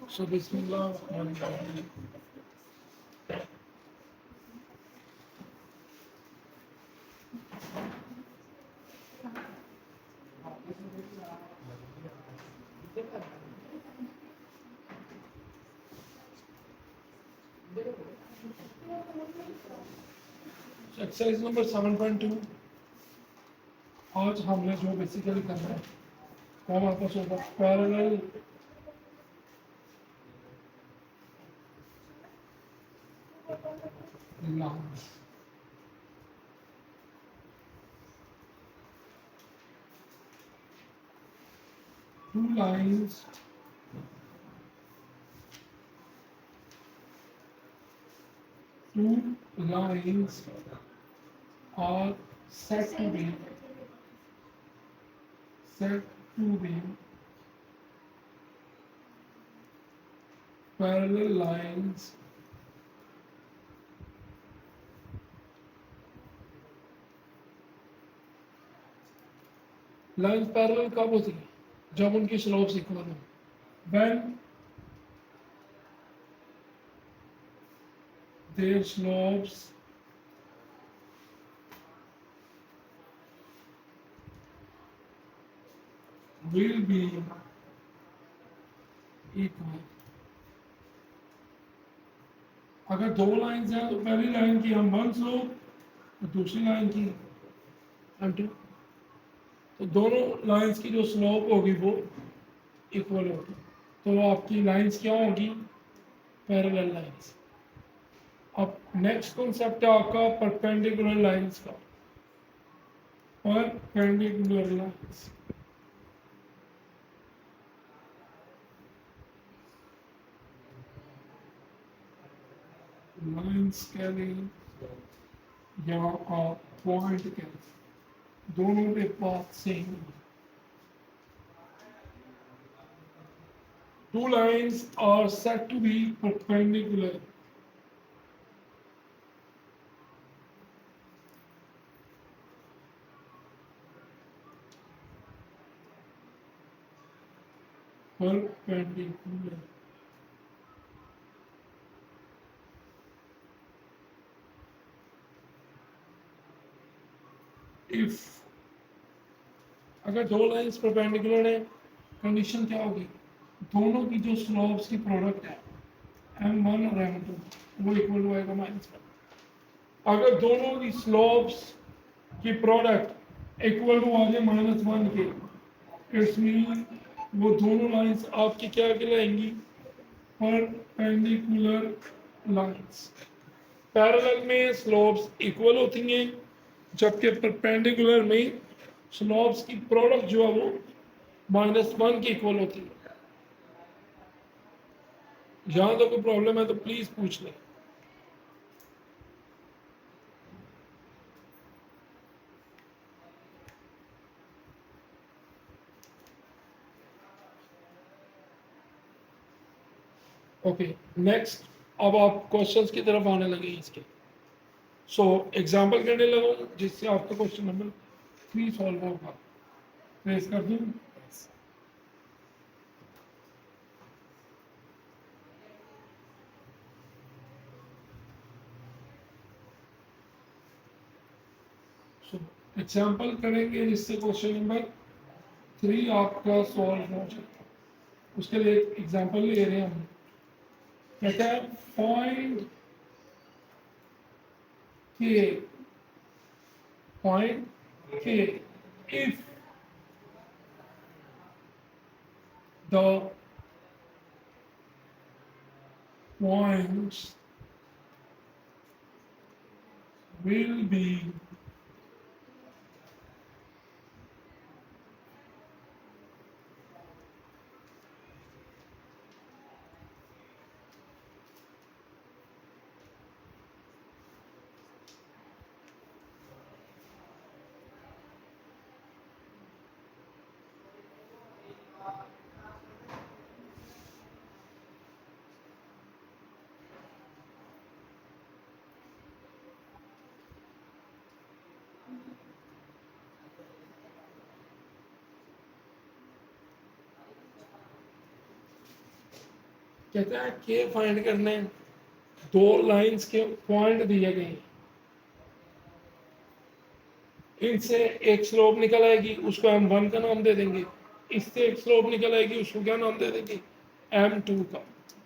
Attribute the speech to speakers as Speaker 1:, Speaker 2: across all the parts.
Speaker 1: So Bismillah Rahman Rahim. So exercise number 7.2 आज हमने जो बेसिकली करना है वो हमारे पास होगा parallel lines two lines are said to be parallel lines lines parallel कब होती है जब उनकी स्लोप्स इक्वल हो when their slopes will be equal अगर दो लाइंस हैं तो पहली लाइन की हम वन स्लोप और दूसरी लाइन की हम टू तो दोनों लाइंस की जो स्लोप होगी वो इक्वल होगी तो आपकी लाइंस क्या होगी पैरेलल लाइंस अब नेक्स्ट कॉन्सेप्ट है आपका परपेंडिकुलर लाइंस का परपेंडिकुलर लाइंस लाइंस कह लें या आप पॉइंट कह लें दोनों के पाथ सेम है two lines are said to be perpendicular if अगर दो लाइंस परपेंडिकुलर है कंडीशन क्या होगी दोनों की जो स्लोप्स की प्रोडक्ट है m1 और m2 वो इक्वल हो जाएगा -1 अगर दोनों की स्लोप्स की प्रोडक्ट इक्वल टू आ जाए -1 के इट्स मीन वो दोनों लाइंस आपकी क्या कहलाएंगी परपेंडिकुलर लाइंस पैरेलल में स्लोप्स इक्वल होती हैं जबकि परपेंडिकुलर में स्लोप्स की प्रोडक्ट जो है वो -1 की इक्वल होती है यहाँ तो कोई प्रॉब्लम है तो प्लीज पूछ लें ओके नेक्स्ट अब आप क्वेश्चंस की तरफ आने लगे इसके सो एग्जांपल करने लगा जिससे आपका क्वेश्चन नंबर 3 सॉल्व होगा ट्रेस कर दूं एग्जाम्पल करेंगे जिससे क्वेश्चन नंबर 3 आपका सॉल्व हो जाए उसके लिए एग्जाम्पल ले रहे हैं हम कहते हैं फाइंड के if the points will be कहता है के फाइंड करने हैं, दो लाइंस के पॉइंट दिए गए हैं, इनसे एक स्लोप निकल आएगी, उसको हम वन का नाम दे देंगे, इससे एक स्लोप निकल आएगी, उसको क्या नाम दे देंगे, M2 का।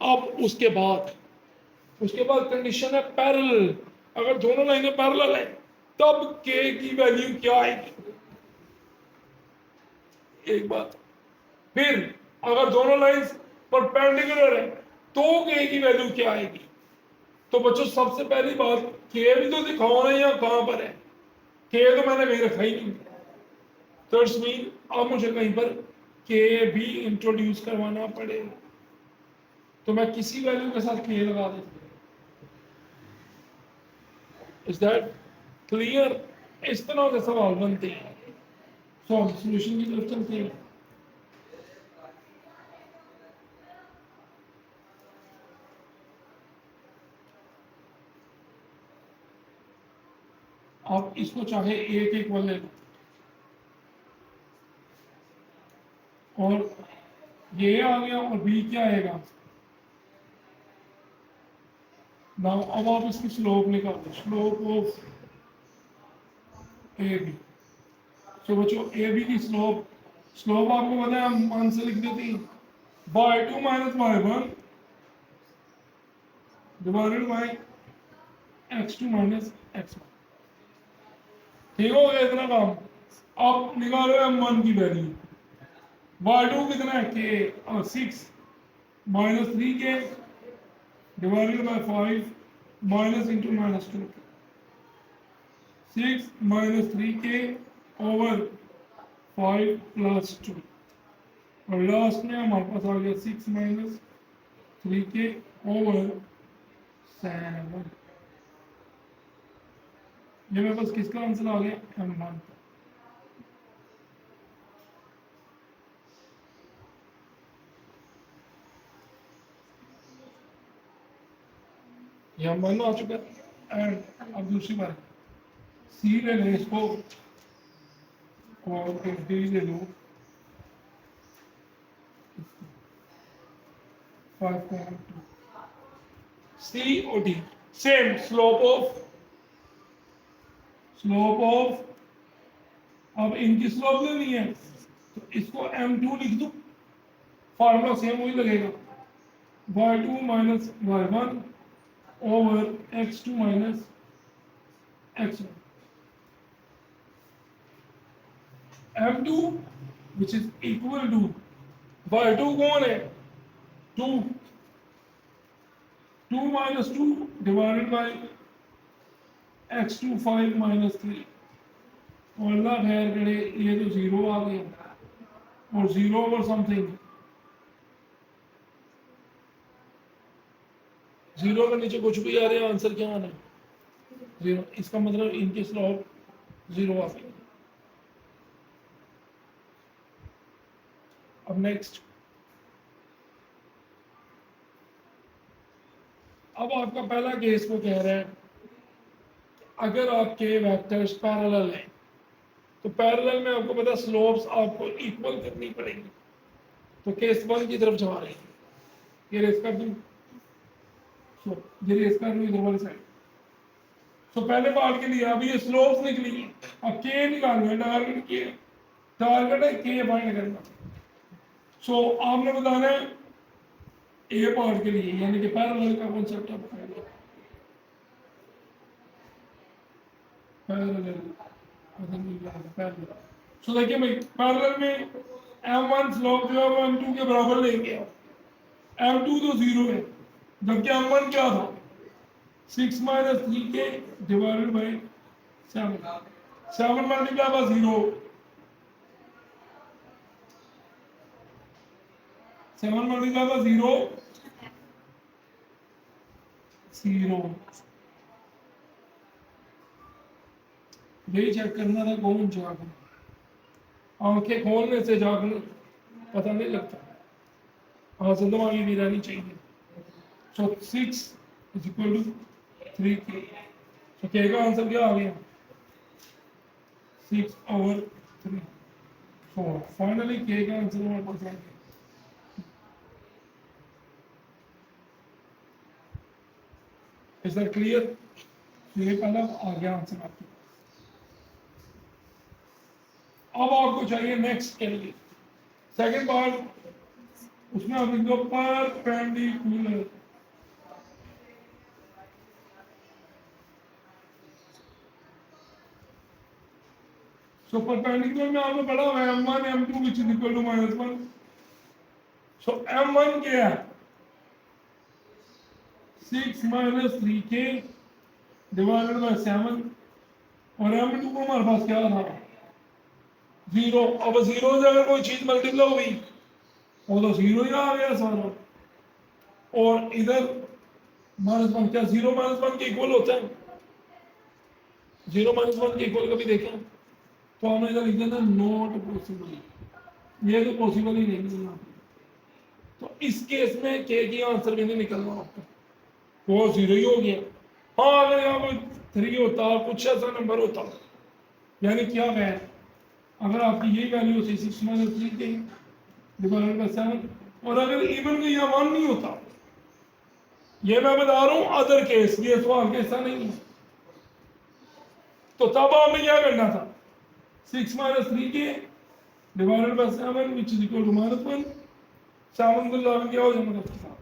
Speaker 1: अब उसके बाद कंडीशन है पैरेलल। अगर दोनों लाइनें पैरेलल है तब के की वैल्यू क्या आएगी, एक बात। फिर अगर दोनों लाइंस परपेंडिकुलर है तो के की वैल्यू क्या आएगी। तो बच्चों सबसे पहली बात, के भी तो दिखाओ ना यहाँ कहां पर है, के तो मैंने कहीं रखा ही नहीं। तो इट्स मीन अब मुझे कहीं पर के भी इंट्रोड्यूस करवाना पड़ेगा, तो मैं किसी वैल्यू के साथ के लगा देता हूं। Is that clear. इस तरह के सवाल बनते हैं। सो हम सोल्यूशन की तरफ चलते हैं। आप इसको चाहे ए के इक्वल ले लो, और ये आ गया और बी क्या आएगा ना। अब आप इसकी स्लोप निकालो, स्लोप ऑफ ए बी। तो बच्चों ए बी की स्लोप, स्लोप आपको पता है, हम मान से लिख देते हैं y2 minus y1 divided by x2 minus x1। ठीक हो गया इतना काम। अब निकालो m1 की वैल्यू, y2 कितना है k, और 6 minus 3k divided by 5 minus into minus 2, 6 minus 3k over 5 plus 2, और लास्ट में हमारे पास आ गया 6 माइनस 3k ओवर 7। ये मेरे पास किसका आंसर आ गया, M1। ये M1 आ चुका है। एंड अब दूसरी बार सी ले लें इसको, और फिर डी ले लो 5.2। सी और डी सेम स्लोप ऑफ अब इनकी स्लोप लेनी है तो इसको M2 लिख दो, फार्मूला सेम वही लगेगा, y2 minus y1 over x2 minus x1। M2 which is equal to y2 कौन है 2, 2 minus 2 divided by x2 5 minus 3, और अल्लाह खैर करे ये तो जीरो आ गया, और जीरो ओवर समथिंग, जीरो के नीचे कुछ भी आ रहा है, आंसर क्या आना है जीरो। इसका मतलब इनकी स्लोप जीरो आ गई। अब नेक्स्ट, अब आपका पहला केस वो कह रहा है अगर आपके वेक्टर्स पैरेलल हैं तो पैरेलल में आपको पता स्लोप्स आपको इक्वल करनी पड़ेगी। तो केस वन की तरफ जा रहे हैं, ये रेस कर दूं, सो ये रेस कर दूं इधर वाली साइड। सो पहले पार्ट के लिए अभी ये स्लोप्स निकली है, अब के निकालना है, टारगेट है के फाइंड करना। सो आपने बताना है ए पार्ट के लिए, यानी कि पैरेलल का कॉन्सेप्ट आप बताएंगे। पैरेलल सो देखिए भाई, पैरेलल में M1 स्लोप जो है वो M2 के बराबर लेंगे। M2 तो जीरो है, जबकि M1 क्या था 6 minus 3k divided by 7, 7 multiply bye 0, 7 multiply bye 0 0। यही चेक करना था कौन जागना, आंखें खोलने से जागना पता नहीं लगता, हासिल दिमागी भी रहनी चाहिए। सो 6 इज इक्वल टू 3k। सो के का आंसर क्या आ गया 6 ओवर 3। सो फाइनली के का आंसर हमारे पास आ गया। Is that clear? ये पहला आ गया आंसर आपके पास। अब आपको चाहिए नेक्स्ट के लिए सेकंड पार्ट, उसमें आप लिख दो परपेंडिकुलर। सो परपेंडिकुलर में आपने पढ़ा हुआ है m1 m2 which is equal to -1। So m1 क्या है? 6 - 3k डिवाइडेड बाय 7 और m2 को हमारे पास क्या था? 0। अब 0 से अगर कोई चीज मल्टीप्लाई हुई वो तो 0 ही आ गया सारा। और इधर -1, क्या 0 -1 के इक्वल होता है? 0 -1 के इक्वल कभी देखें तो हमने इधर लिख दिया था नॉट पॉसिबल। ये तो पॉसिबल ही नहीं है यहाँ पे। तो इस केस में के की आंसर भी नहीं निकलना आपका, वो 0 ही हो गया। हाँ अगर यहाँ पर 3 होता कुछ ऐसा नंबर होता, यानी क्या है, अगर आपकी यही वैल्यू होती 6 - 3k डिवाइडेड बाय 7 और अगर इवन का यहाँ 1 नहीं होता, ये मैं बता रहा हूँ अदर केस, ये सवाल के ऐसा नहीं है। तो तब आपने क्या करना था? 6 - 3k divided by 7 which is equal to -1। 7 को 11 क्या हो जाएगा उसके साथ?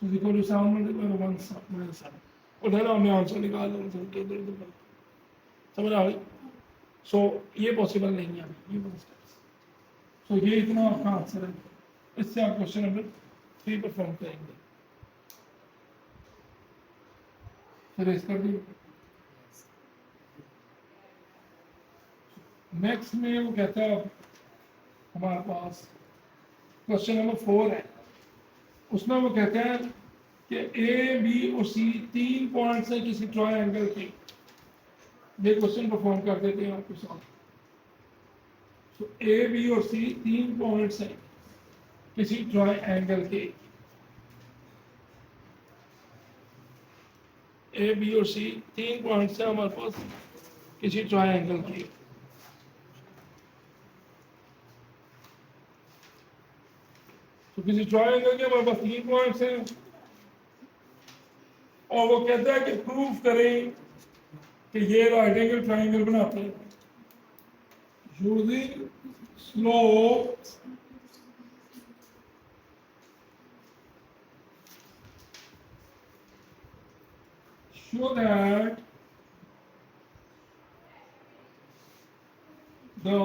Speaker 1: Is equal to 7 multiply by 1 - 7। उधर हमने आंसर निकाल लिया। समझ आ गई? सो ये पॉसिबल नहीं है ये स्टेप्स। सो ये इतना आपका आंसर है। इससे आप क्वेश्चन नंबर 3 परफॉर्म करेंगे। फिर इसका भी नेक्स्ट में वो कहता है हमारे पास क्वेश्चन नंबर 4 है, उसमें वो कहते हैं कि ए बी और सी 3 पॉइंट्स हैं किसी ट्रायंगल के। ये क्वेश्चन परफॉर्म कर देते हैं आपके साथ। तो ए बी और सी 3 पॉइंट्स हैं किसी ट्रायंगल के। ए बी और सी 3 पॉइंट्स हैं हमारे पास किसी ट्रायंगल के। तो किसी ट्रायंगल के हमारे पास 3 पॉइंट्स हैं और वो कहता है कि प्रूव करें कि ये राइट एंगल ट्रायंगल बनाते हैं using slope show that the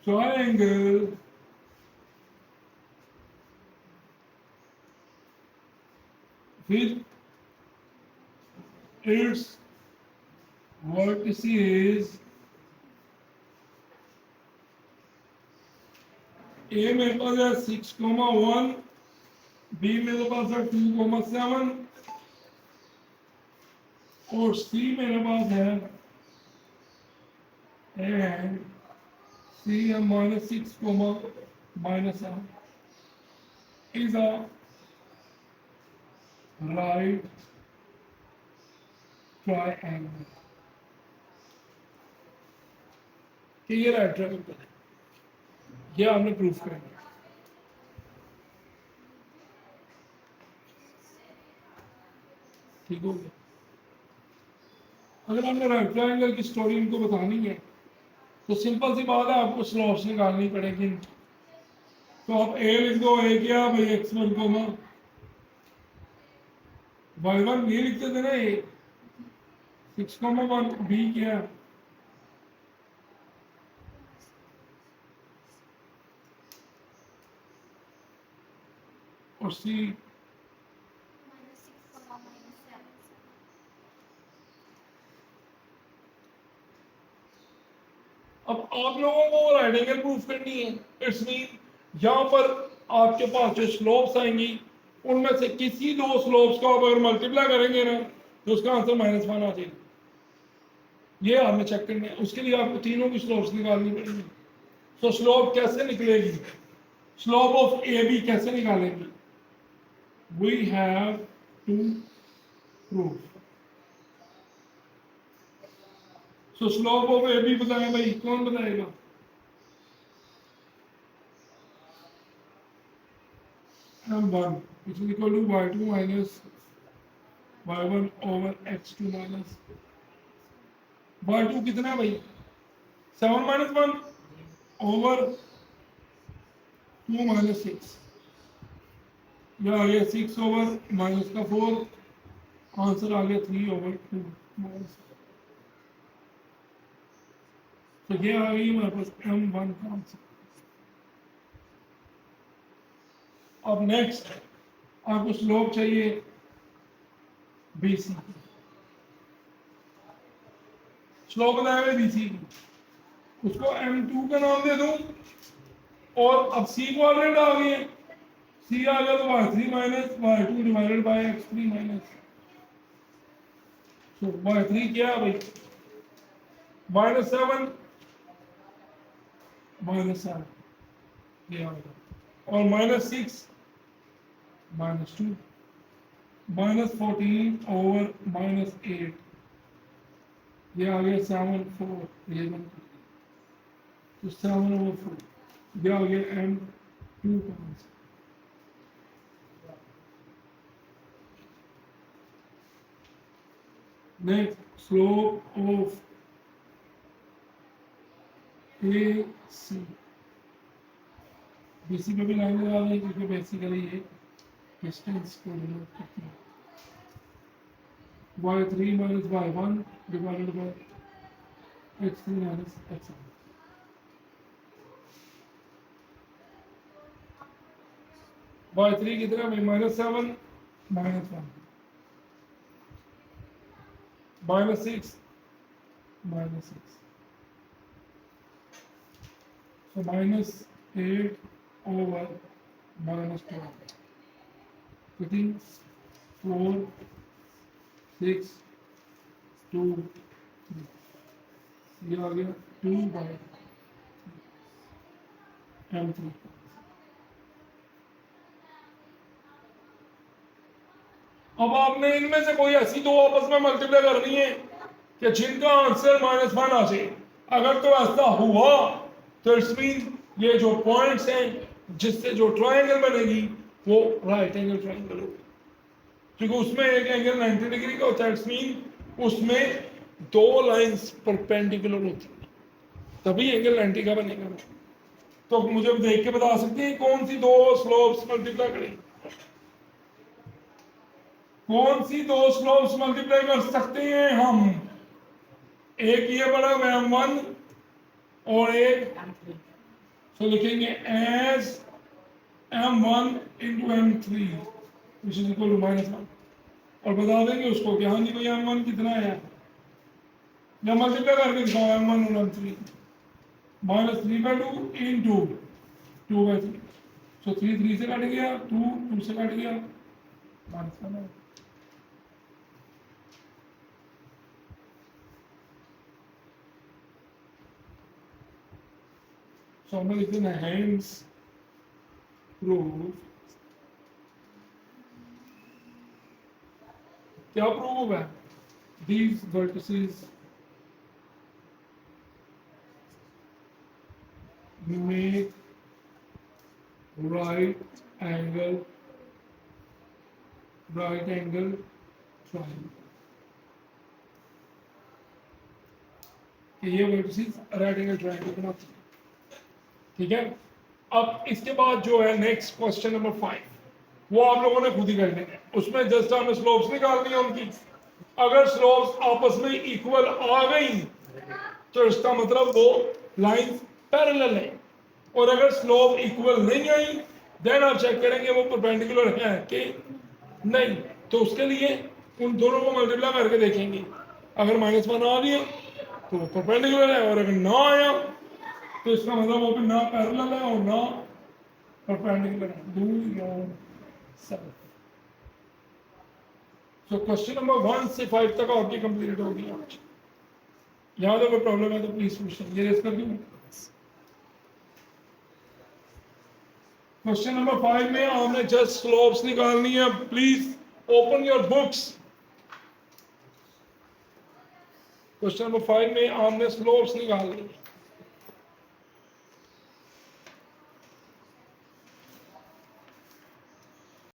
Speaker 1: triangle with its vertices A मेरे पास है 6,1, B मेरे पास है 2,7 और C मेरे पास है and C है -6, -7 is a right triangle। कि ये राइट ट्रायंगल है, ये आपने प्रूफ करेंगे। ठीक हो गया? अगर आपने राइट ट्रायंगल की स्टोरी इनको बतानी है तो सिंपल सी बात है, आपको स्लोप्स निकालनी पड़ेगी। तो आप ए लिख दो, ए क्या भाई x1 y1, ये लिखते थे ना ए 6,1, बी क्या और सी अब आप लोगों को राइट एंगल प्रूफ करनी है। इट्स मीन यहाँ पर आपके पास जो स्लोप्स आएंगी उनमें से किसी 2 स्लोप्स को आप अगर मल्टीप्लाई करेंगे ना तो उसका आंसर -1 आ जाएगा। ये आपने चेक करना है, उसके लिए आपको तीनों की स्लोप्स निकालनी पड़ेगी। तो स्लोप कैसे निकलेगी? स्लोप ऑफ ए बी कैसे निकालेंगे? We have to prove. So slope of A B बताएं भाई, कौन बताएगा? M1 which is equal to y2 minus y1 over x2 minus y2 कितना है भाई 7 minus 1 over 2 minus 6 या आ गया 6 over minus का 4 आंसर आ गया 3 over 2 minus तो ये आ गई हमारे पास m1 का आंसर। अब नेक्स्ट आपको स्लोप चाहिए BC स्लोप बताया है BC की उसको m2 का नाम दे दूं और अब C कोऑर्डिनेट आ गई है C आ गया तो y3 minus y2 divided by x3 minus तो y3 क्या है भाई -7 -7 ये आ गया और -6 -2 -14 over -8 ये आ गया 7 4 ये बन तो 7 over 4 ये आ गया m2 का answer. Next slope of AC BC पे भी लाइन लगा दें क्योंकि बेसिकली ये डिस्टेंस को डिनोट करती है y3 minus y1 divided by x3 minus x1 y3 कितना है -7 -1 -6 -6 so -8 over -12 putting 4 6 2 3 ये आ गया 2 by m3 अब आपने इनमें से कोई ऐसी दो आपस में मल्टीप्लाई करनी है कि जिनका आंसर -1 आ जाए। अगर तो ऐसा हुआ तो इट्स मीन ये जो पॉइंट्स हैं जिससे जो ट्रायंगल बनेगी वो राइट एंगल ट्रायंगल होगी क्योंकि उसमें एक एंगल 90 डिग्री का होता है। इट्स मीन उसमें दो लाइंस परपेंडिकुलर होती है तभी एंगल 90 का बनेगा। तो मुझे देख के बता सकते हैं कौन सी दो स्लोप्स मल्टीप्लाई करें कौन सी दो स्लोप्स मल्टीप्लाई कर सकते हैं हम। एक ये बड़ा m1 और एक तो लिखेंगे as m1 into m3 which is equal to -1 और बता देंगे उसको कि हाँ जी भाई m1 कितना है या मल्टीप्लाई करके दिखाओ m1 और m3 -3/2 into 2/3 so 3 3 से कट गया 2 2 से कट गया -1 so I'm going to liख hence prove क्या प्रूव है these vertices make right angle triangle ये vertices right angle triangle बनाते हैं। ठीक है अब इसके बाद जो है नेक्स्ट क्वेश्चन नंबर 5 वो आप लोगों ने खुद ही कर लेना है। उसमें जस्ट हमें स्लोप्स निकालनी है उनकी। अगर स्लोप्स आपस में इक्वल आ गई तो इसका मतलब वो लाइंस पैरेलल है और अगर स्लोप इक्वल नहीं आई देन आप चेक करेंगे वो परपेंडिकुलर है कि नहीं। तो उसके लिए उन दोनों को मल्टीप्लाई करके देखेंगे अगर -1 आ गया तो वो परपेंडिकुलर है और अगर ना आया तो इसका मतलब वो भी ना पैरेलल है और ना परपेंडिकुलर है। Do your self. So question number 1 से 5 तक आपकी कंप्लीट होगी आज। यहाँ तो कोई प्रॉब्लम है तो प्लीज पूछें। ये रेस कर दूँ। क्वेश्चन नंबर 5 में हमने जस्ट स्लोप्स निकालनी है। Please open your books. Question number 5 में हमने स्लोप्स निकालनी है।